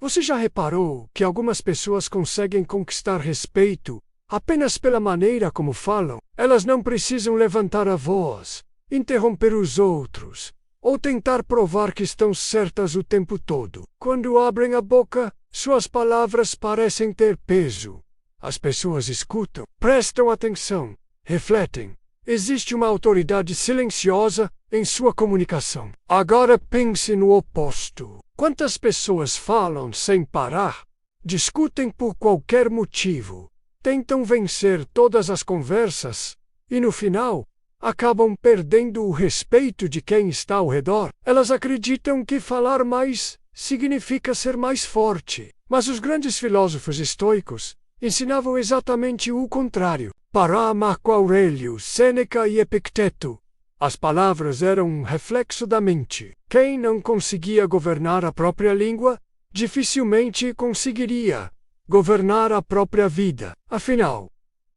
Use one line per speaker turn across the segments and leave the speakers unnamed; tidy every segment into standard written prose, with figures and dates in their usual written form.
Você já reparou que algumas pessoas conseguem conquistar respeito apenas pela maneira como falam? Elas não precisam levantar a voz, interromper os outros, ou tentar provar que estão certas o tempo todo. Quando abrem a boca, suas palavras parecem ter peso. As pessoas escutam, prestam atenção, refletem. Existe uma autoridade silenciosa em sua comunicação. Agora pense no oposto. Quantas pessoas falam sem parar, discutem por qualquer motivo, tentam vencer todas as conversas e, no final, acabam perdendo o respeito de quem está ao redor? Elas acreditam que falar mais significa ser mais forte. Mas os grandes filósofos estoicos ensinavam exatamente o contrário. Para Marco Aurélio, Sêneca e Epicteto, as palavras eram um reflexo da mente. Quem não conseguia governar a própria língua, dificilmente conseguiria governar a própria vida. Afinal,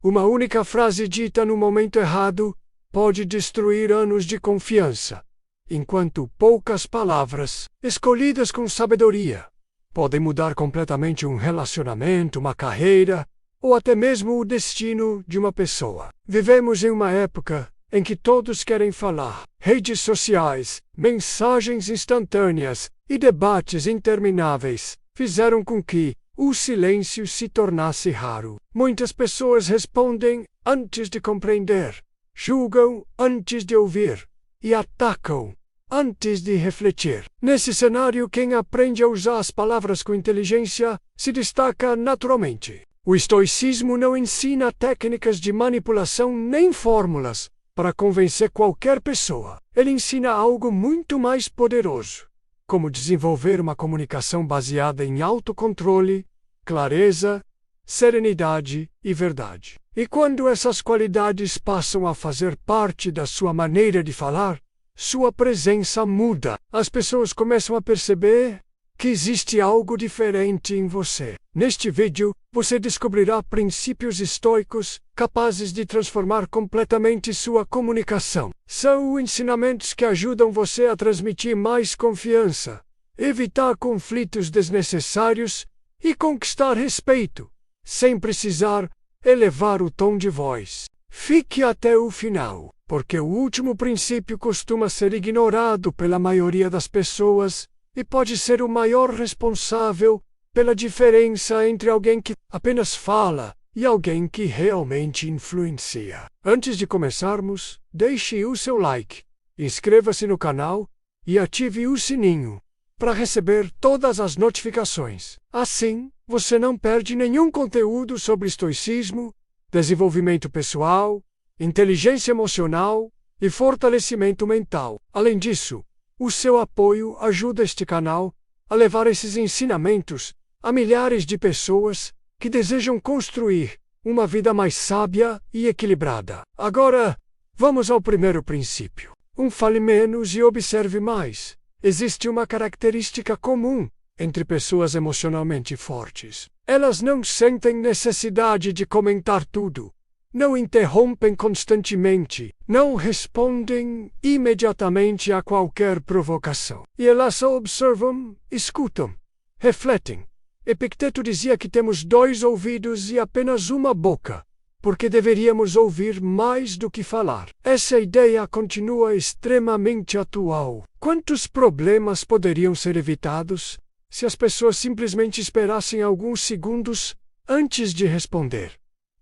uma única frase dita no momento errado pode destruir anos de confiança, enquanto poucas palavras, escolhidas com sabedoria, podem mudar completamente um relacionamento, uma carreira, ou até mesmo o destino de uma pessoa. Vivemos em uma época em que todos querem falar. Redes sociais, mensagens instantâneas e debates intermináveis fizeram com que o silêncio se tornasse raro. Muitas pessoas respondem antes de compreender, julgam antes de ouvir e atacam antes de refletir. Nesse cenário, quem aprende a usar as palavras com inteligência se destaca naturalmente. O estoicismo não ensina técnicas de manipulação nem fórmulas para convencer qualquer pessoa. Ele ensina algo muito mais poderoso: como desenvolver uma comunicação baseada em autocontrole, clareza, serenidade e verdade. E quando essas qualidades passam a fazer parte da sua maneira de falar, sua presença muda. As pessoas começam a perceber que existe algo diferente em você. Neste vídeo, você descobrirá princípios estoicos capazes de transformar completamente sua comunicação. São ensinamentos que ajudam você a transmitir mais confiança, evitar conflitos desnecessários e conquistar respeito, sem precisar elevar o tom de voz. Fique até o final, porque o último princípio costuma ser ignorado pela maioria das pessoas e pode ser o maior responsável pela diferença entre alguém que apenas fala e alguém que realmente influencia. Antes de começarmos, deixe o seu like, inscreva-se no canal e ative o sininho para receber todas as notificações. Assim, você não perde nenhum conteúdo sobre estoicismo, desenvolvimento pessoal, inteligência emocional e fortalecimento mental. Além disso, o seu apoio ajuda este canal a levar esses ensinamentos a milhares de pessoas que desejam construir uma vida mais sábia e equilibrada. Agora, vamos ao primeiro princípio. Fale menos e observe mais. Existe uma característica comum entre pessoas emocionalmente fortes. Elas não sentem necessidade de comentar tudo, não interrompem constantemente, não respondem imediatamente a qualquer provocação. E elas só observam, escutam, refletem. Epicteto dizia que temos 2 ouvidos e apenas uma boca, porque deveríamos ouvir mais do que falar. Essa ideia continua extremamente atual. Quantos problemas poderiam ser evitados se as pessoas simplesmente esperassem alguns segundos antes de responder?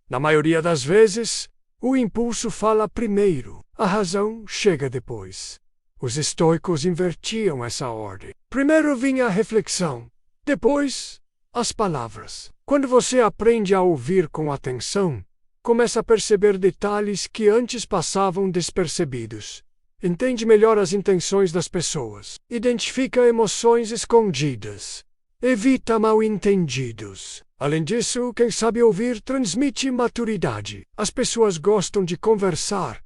Na maioria das vezes, o impulso fala primeiro, a razão chega depois. Os estoicos invertiam essa ordem. Primeiro vinha a reflexão, depois as palavras. Quando você aprende a ouvir com atenção, começa a perceber detalhes que antes passavam despercebidos. Entende melhor as intenções das pessoas. Identifica emoções escondidas. Evita mal-entendidos. Além disso, quem sabe ouvir transmite maturidade. As pessoas gostam de conversar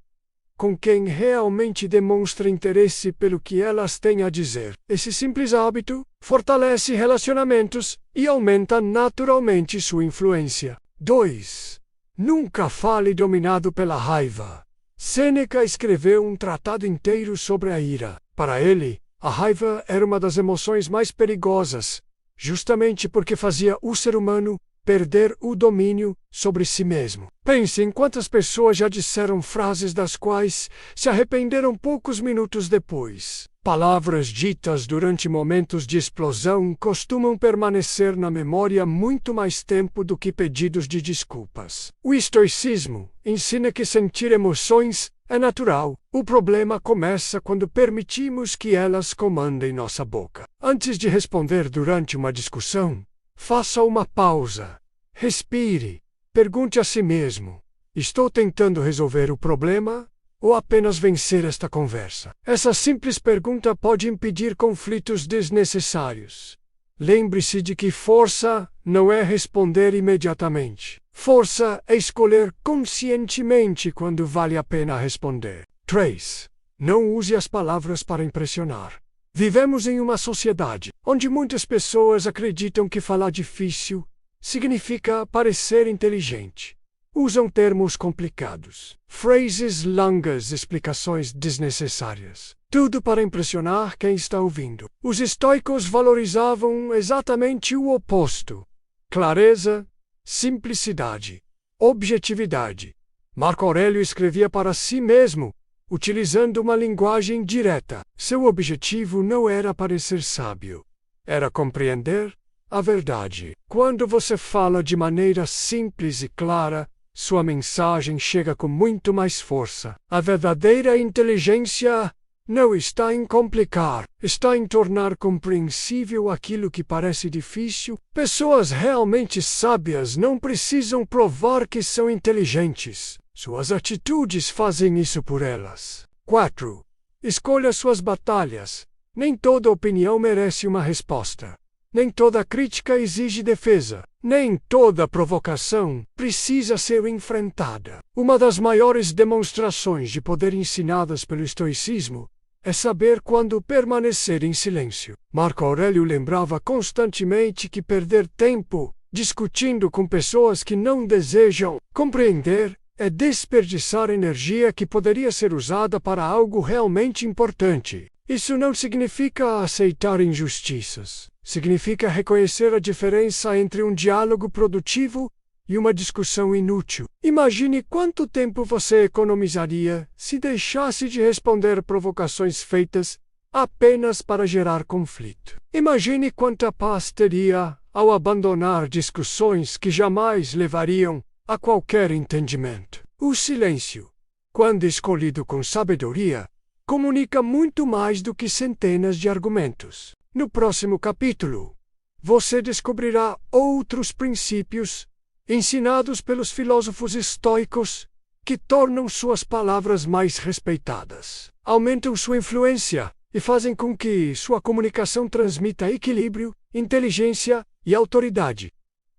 com quem realmente demonstra interesse pelo que elas têm a dizer. Esse simples hábito fortalece relacionamentos e aumenta naturalmente sua influência. 2. Nunca fale dominado pela raiva. Sêneca escreveu um tratado inteiro sobre a ira. Para ele, a raiva era uma das emoções mais perigosas, justamente porque fazia o ser humano perder o domínio sobre si mesmo. Pense em quantas pessoas já disseram frases das quais se arrependeram poucos minutos depois. Palavras ditas durante momentos de explosão costumam permanecer na memória muito mais tempo do que pedidos de desculpas. O estoicismo ensina que sentir emoções é natural. O problema começa quando permitimos que elas comandem nossa boca. Antes de responder durante uma discussão, faça uma pausa. Respire. Pergunte a si mesmo: estou tentando resolver o problema ou apenas vencer esta conversa? Essa simples pergunta pode impedir conflitos desnecessários. Lembre-se de que força não é responder imediatamente. Força é escolher conscientemente quando vale a pena responder. 3. Não use as palavras para impressionar. Vivemos em uma sociedade onde muitas pessoas acreditam que falar difícil significa parecer inteligente. Usam termos complicados, frases longas, explicações desnecessárias. Tudo para impressionar quem está ouvindo. Os estoicos valorizavam exatamente o oposto: clareza, simplicidade, objetividade. Marco Aurélio escrevia para si mesmo, utilizando uma linguagem direta. Seu objetivo não era parecer sábio, era compreender a verdade. Quando você fala de maneira simples e clara, sua mensagem chega com muito mais força. A verdadeira inteligência não está em complicar, está em tornar compreensível aquilo que parece difícil. Pessoas realmente sábias não precisam provar que são inteligentes. Suas atitudes fazem isso por elas. 4. Escolha suas batalhas. Nem toda opinião merece uma resposta. Nem toda crítica exige defesa. Nem toda provocação precisa ser enfrentada. Uma das maiores demonstrações de poder ensinadas pelo estoicismo é saber quando permanecer em silêncio. Marco Aurélio lembrava constantemente que perder tempo discutindo com pessoas que não desejam compreender é desperdiçar energia que poderia ser usada para algo realmente importante. Isso não significa aceitar injustiças. Significa reconhecer a diferença entre um diálogo produtivo e uma discussão inútil. Imagine quanto tempo você economizaria se deixasse de responder provocações feitas apenas para gerar conflito. Imagine quanta paz teria ao abandonar discussões que jamais levariam a qualquer entendimento. O silêncio, quando escolhido com sabedoria, comunica muito mais do que centenas de argumentos. No próximo capítulo, você descobrirá outros princípios ensinados pelos filósofos estoicos que tornam suas palavras mais respeitadas, aumentam sua influência e fazem com que sua comunicação transmita equilíbrio, inteligência e autoridade,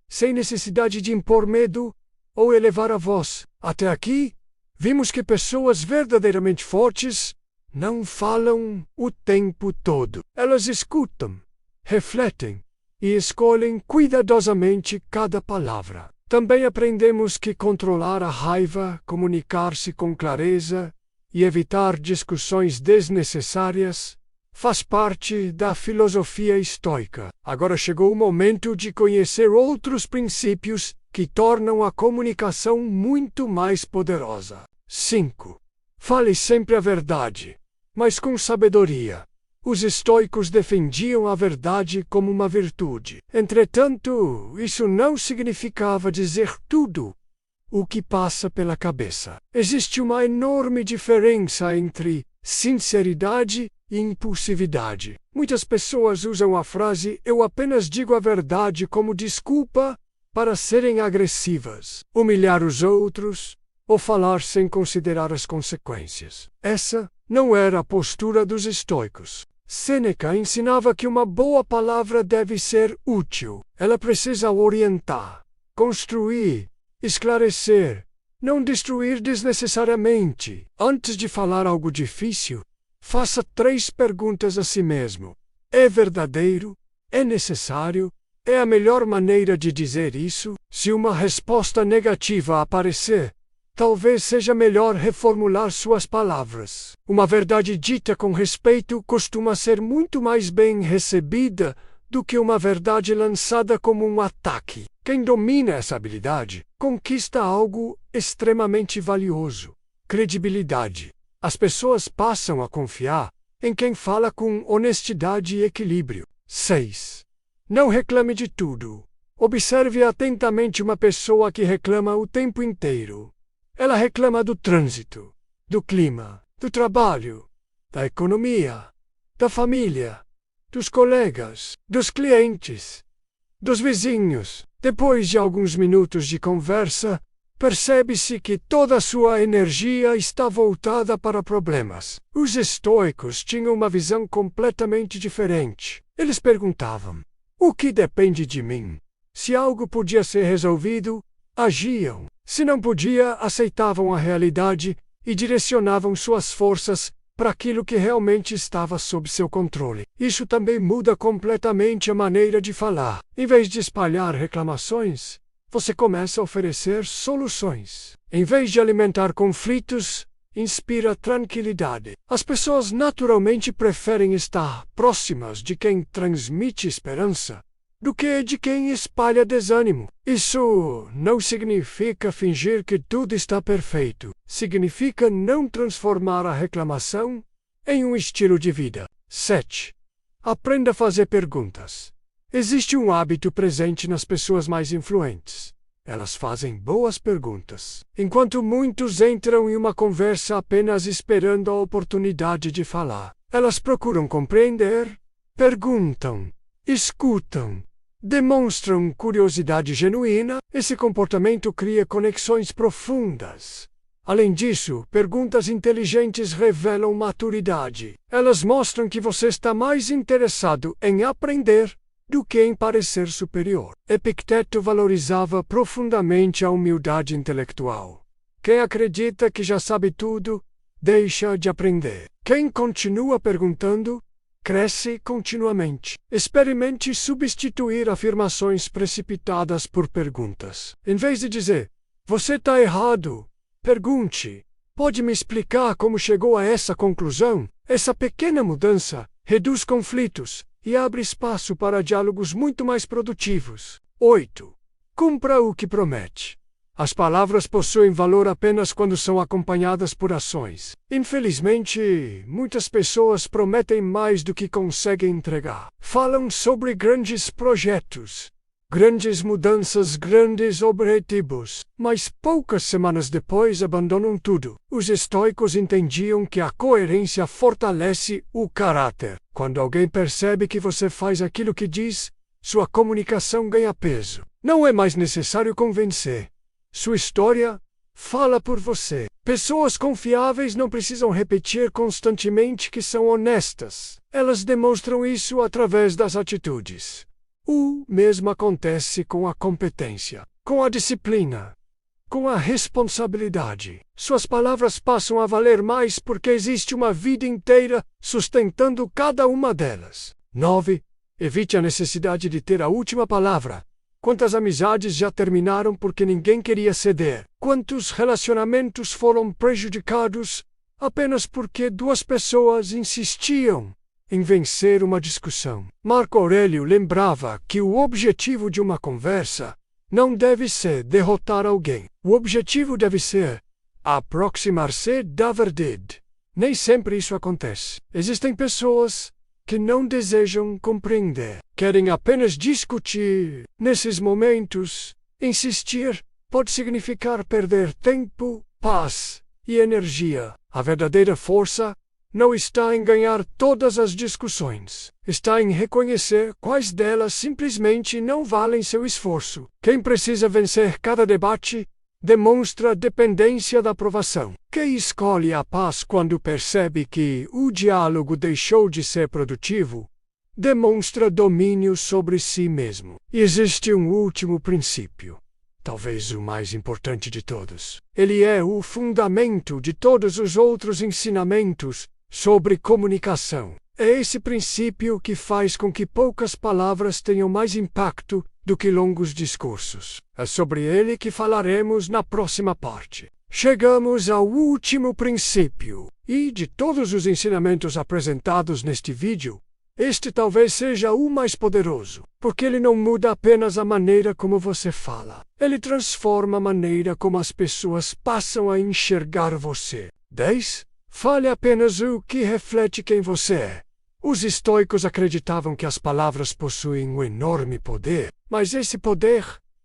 sem necessidade de impor medo ou elevar a voz. Até aqui, vimos que pessoas verdadeiramente fortes não falam o tempo todo. Elas escutam, refletem e escolhem cuidadosamente cada palavra. Também aprendemos que controlar a raiva, comunicar-se com clareza e evitar discussões desnecessárias faz parte da filosofia estoica. Agora chegou o momento de conhecer outros princípios que tornam a comunicação muito mais poderosa. 5. Fale sempre a verdade, mas com sabedoria. Os estoicos defendiam a verdade como uma virtude. Entretanto, isso não significava dizer tudo o que passa pela cabeça. Existe uma enorme diferença entre sinceridade e impulsividade. Muitas pessoas usam a frase "eu apenas digo a verdade" como desculpa para serem agressivas, humilhar os outros ou falar sem considerar as consequências. Essa não era a postura dos estoicos. Sêneca ensinava que uma boa palavra deve ser útil. Ela precisa orientar, construir, esclarecer, não destruir desnecessariamente. Antes de falar algo difícil, faça 3 perguntas a si mesmo. É verdadeiro? É necessário? É a melhor maneira de dizer isso? Se uma resposta negativa aparecer, talvez seja melhor reformular suas palavras. Uma verdade dita com respeito costuma ser muito mais bem recebida do que uma verdade lançada como um ataque. Quem domina essa habilidade conquista algo extremamente valioso: credibilidade. As pessoas passam a confiar em quem fala com honestidade e equilíbrio. 6. Não reclame de tudo. Observe atentamente uma pessoa que reclama o tempo inteiro. Ela reclama do trânsito, do clima, do trabalho, da economia, da família, dos colegas, dos clientes, dos vizinhos. Depois de alguns minutos de conversa, percebe-se que toda a sua energia está voltada para problemas. Os estoicos tinham uma visão completamente diferente. Eles perguntavam: o que depende de mim? Se algo podia ser resolvido, agiam. Se não podia, aceitavam a realidade e direcionavam suas forças para aquilo que realmente estava sob seu controle. Isso também muda completamente a maneira de falar. Em vez de espalhar reclamações, você começa a oferecer soluções. Em vez de alimentar conflitos, inspira tranquilidade. As pessoas naturalmente preferem estar próximas de quem transmite esperança do que de quem espalha desânimo. Isso não significa fingir que tudo está perfeito. Significa não transformar a reclamação em um estilo de vida. 7. Aprenda a fazer perguntas. Existe um hábito presente nas pessoas mais influentes. Elas fazem boas perguntas. Enquanto muitos entram em uma conversa apenas esperando a oportunidade de falar, elas procuram compreender, perguntam, escutam, demonstram curiosidade genuína. Esse comportamento cria conexões profundas. Além disso, perguntas inteligentes revelam maturidade. Elas mostram que você está mais interessado em aprender do que em parecer superior. Epicteto valorizava profundamente a humildade intelectual. Quem acredita que já sabe tudo, deixa de aprender. Quem continua perguntando, cresce continuamente. Experimente substituir afirmações precipitadas por perguntas. Em vez de dizer, você está errado, pergunte, pode me explicar como chegou a essa conclusão? Essa pequena mudança reduz conflitos e abre espaço para diálogos muito mais produtivos. 8. Cumpra o que promete. As palavras possuem valor apenas quando são acompanhadas por ações. Infelizmente, muitas pessoas prometem mais do que conseguem entregar. Falam sobre grandes projetos, grandes mudanças, grandes objetivos, mas poucas semanas depois abandonam tudo. Os estoicos entendiam que a coerência fortalece o caráter. Quando alguém percebe que você faz aquilo que diz, sua comunicação ganha peso. Não é mais necessário convencer. Sua história fala por você. Pessoas confiáveis não precisam repetir constantemente que são honestas. Elas demonstram isso através das atitudes. O mesmo acontece com a competência, com a disciplina, com a responsabilidade. Suas palavras passam a valer mais porque existe uma vida inteira sustentando cada uma delas. 9. Evite a necessidade de ter a última palavra. Quantas amizades já terminaram porque ninguém queria ceder? Quantos relacionamentos foram prejudicados apenas porque duas pessoas insistiam em vencer uma discussão? Marco Aurélio lembrava que o objetivo de uma conversa não deve ser derrotar alguém. O objetivo deve ser aproximar-se da verdade. Nem sempre isso acontece. Existem pessoas que não desejam compreender, querem apenas discutir. Nesses momentos, insistir pode significar perder tempo, paz e energia. A verdadeira força não está em ganhar todas as discussões. Está em reconhecer quais delas simplesmente não valem seu esforço. Quem precisa vencer cada debate demonstra dependência da aprovação. Quem escolhe a paz quando percebe que o diálogo deixou de ser produtivo demonstra domínio sobre si mesmo. E existe um último princípio, talvez o mais importante de todos. Ele é o fundamento de todos os outros ensinamentos sobre comunicação. É esse princípio que faz com que poucas palavras tenham mais impacto do que longos discursos. É sobre ele que falaremos na próxima parte. Chegamos ao último princípio, e de todos os ensinamentos apresentados neste vídeo, Este talvez seja o mais poderoso, porque ele não muda apenas a maneira como você fala. Ele transforma a maneira como as pessoas passam a enxergar você. 10. Fale apenas o que reflete quem você é. Os estoicos acreditavam que as palavras possuem um enorme poder, mas esse poder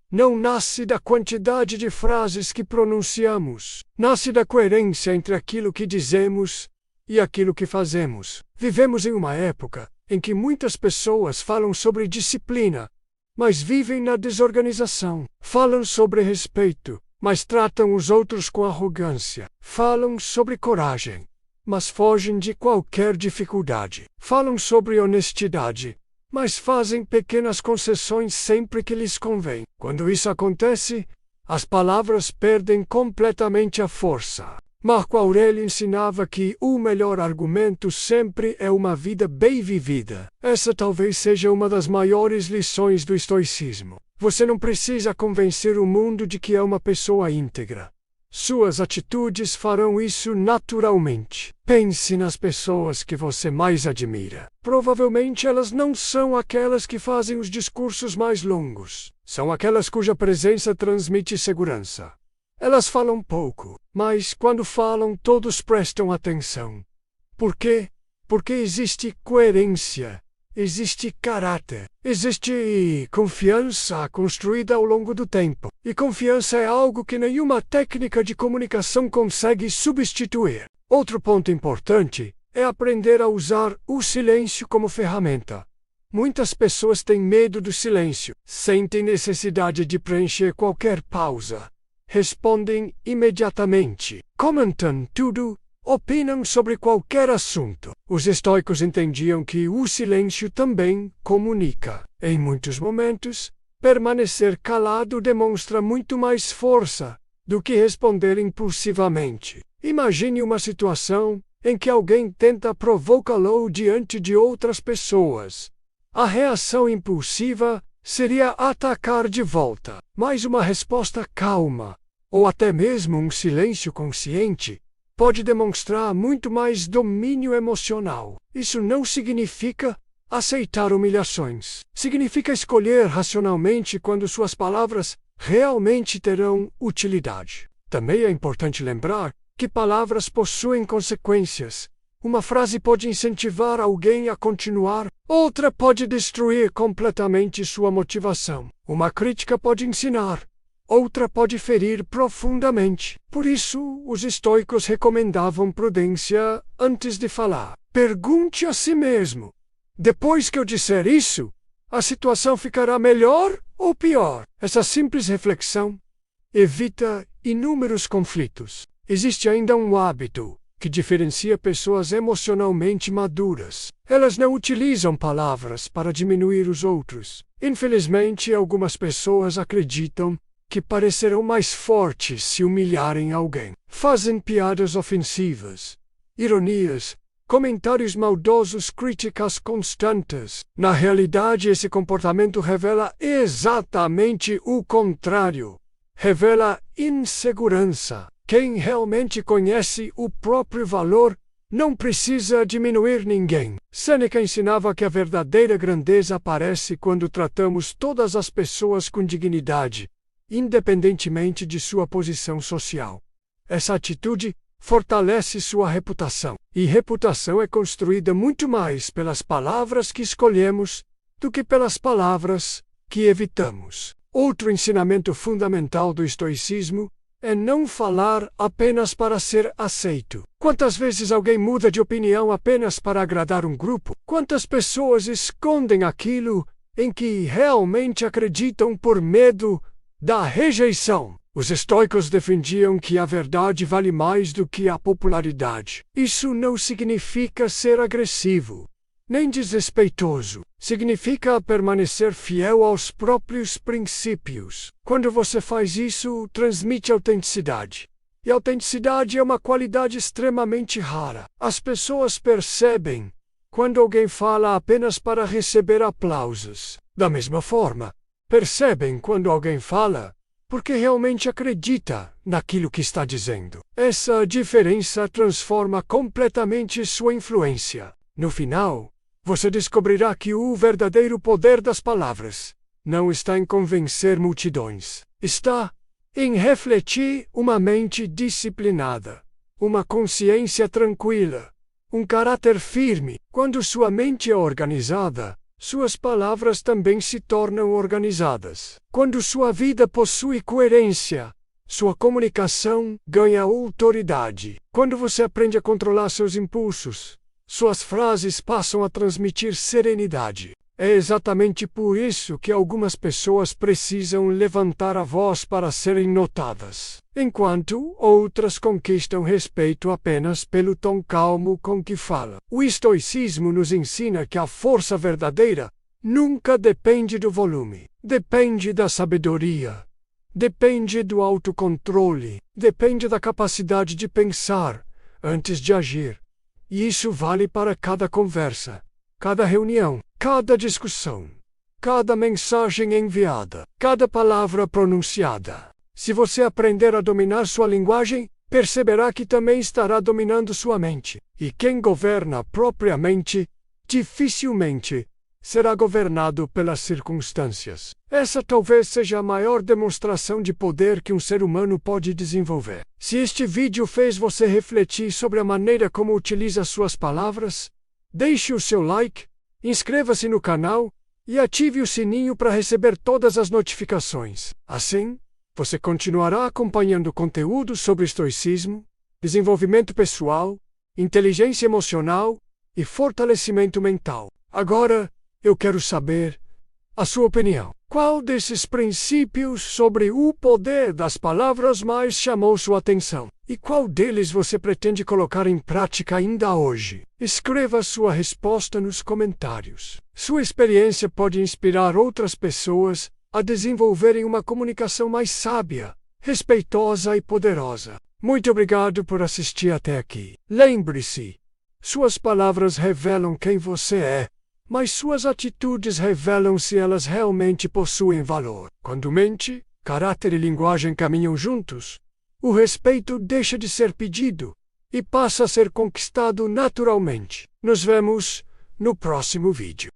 não nasce da quantidade de frases que pronunciamos. Nasce da coerência entre aquilo que dizemos e aquilo que fazemos. Vivemos em uma época em que muitas pessoas falam sobre disciplina, mas vivem na desorganização. Falam sobre respeito, mas tratam os outros com arrogância. Falam sobre coragem, mas fogem de qualquer dificuldade. Falam sobre honestidade, mas fazem pequenas concessões sempre que lhes convém. Quando isso acontece, as palavras perdem completamente a força. Marco Aurélio ensinava que o melhor argumento sempre é uma vida bem vivida. Essa talvez seja uma das maiores lições do estoicismo. Você não precisa convencer o mundo de que é uma pessoa íntegra. Suas atitudes farão isso naturalmente. Pense nas pessoas que você mais admira. Provavelmente elas não são aquelas que fazem os discursos mais longos. São aquelas cuja presença transmite segurança. Elas falam pouco, mas quando falam todos prestam atenção. Por quê? Porque existe coerência, existe caráter, existe confiança construída ao longo do tempo. E confiança é algo que nenhuma técnica de comunicação consegue substituir. Outro ponto importante é aprender a usar o silêncio como ferramenta. Muitas pessoas têm medo do silêncio, sentem necessidade de preencher qualquer pausa. Respondem imediatamente, comentam tudo, opinam sobre qualquer assunto. Os estoicos entendiam que o silêncio também comunica. Em muitos momentos, permanecer calado demonstra muito mais força do que responder impulsivamente. Imagine uma situação em que alguém tenta provocá-lo diante de outras pessoas. A reação impulsiva seria atacar de volta, mas uma resposta calma, ou até mesmo um silêncio consciente, pode demonstrar muito mais domínio emocional. Isso não significa aceitar humilhações. Significa escolher racionalmente quando suas palavras realmente terão utilidade. Também é importante lembrar que palavras possuem consequências. Uma frase pode incentivar alguém a continuar, outra pode destruir completamente sua motivação. Uma crítica pode ensinar, outra pode ferir profundamente. Por isso, os estoicos recomendavam prudência antes de falar. Pergunte a si mesmo: depois que eu disser isso, a situação ficará melhor ou pior? Essa simples reflexão evita inúmeros conflitos. Existe ainda um hábito que diferencia pessoas emocionalmente maduras. Elas não utilizam palavras para diminuir os outros. Infelizmente, algumas pessoas acreditam que parecerão mais fortes se humilharem alguém. Fazem piadas ofensivas, ironias, comentários maldosos, críticas constantes. Na realidade, esse comportamento revela exatamente o contrário. Revela insegurança. Quem realmente conhece o próprio valor não precisa diminuir ninguém. Sêneca ensinava que a verdadeira grandeza aparece quando tratamos todas as pessoas com dignidade, independentemente de sua posição social. Essa atitude fortalece sua reputação. E reputação é construída muito mais pelas palavras que escolhemos do que pelas palavras que evitamos. Outro ensinamento fundamental do estoicismo é não falar apenas para ser aceito. Quantas vezes alguém muda de opinião apenas para agradar um grupo? Quantas pessoas escondem aquilo em que realmente acreditam por medo da rejeição? Os estoicos defendiam que a verdade vale mais do que a popularidade. Isso não significa ser agressivo, nem desrespeitoso. Significa permanecer fiel aos próprios princípios. Quando você faz isso, transmite autenticidade. E autenticidade é uma qualidade extremamente rara. As pessoas percebem quando alguém fala apenas para receber aplausos. Da mesma forma, percebem quando alguém fala porque realmente acredita naquilo que está dizendo. Essa diferença transforma completamente sua influência. No final, você descobrirá que o verdadeiro poder das palavras não está em convencer multidões. Está em refletir uma mente disciplinada, uma consciência tranquila, um caráter firme. Quando sua mente é organizada, suas palavras também se tornam organizadas. Quando sua vida possui coerência, sua comunicação ganha autoridade. Quando você aprende a controlar seus impulsos, suas frases passam a transmitir serenidade. É exatamente por isso que algumas pessoas precisam levantar a voz para serem notadas, enquanto outras conquistam respeito apenas pelo tom calmo com que fala. O estoicismo nos ensina que a força verdadeira nunca depende do volume, depende da sabedoria, depende do autocontrole, depende da capacidade de pensar antes de agir. E isso vale para cada conversa, cada reunião, cada discussão, cada mensagem enviada, cada palavra pronunciada. Se você aprender a dominar sua linguagem, perceberá que também estará dominando sua mente. E quem governa propriamente, dificilmente será governado pelas circunstâncias. Essa talvez seja a maior demonstração de poder que um ser humano pode desenvolver. Se este vídeo fez você refletir sobre a maneira como utiliza suas palavras, deixe o seu like, inscreva-se no canal e ative o sininho para receber todas as notificações. Assim, você continuará acompanhando conteúdos sobre estoicismo, desenvolvimento pessoal, inteligência emocional e fortalecimento mental. Agora, eu quero saber a sua opinião. Qual desses princípios sobre o poder das palavras mais chamou sua atenção? E qual deles você pretende colocar em prática ainda hoje? Escreva sua resposta nos comentários. Sua experiência pode inspirar outras pessoas a desenvolverem uma comunicação mais sábia, respeitosa e poderosa. Muito obrigado por assistir até aqui. Lembre-se, suas palavras revelam quem você é, mas suas atitudes revelam se elas realmente possuem valor. Quando mente, caráter e linguagem caminham juntos, o respeito deixa de ser pedido e passa a ser conquistado naturalmente. Nos vemos no próximo vídeo.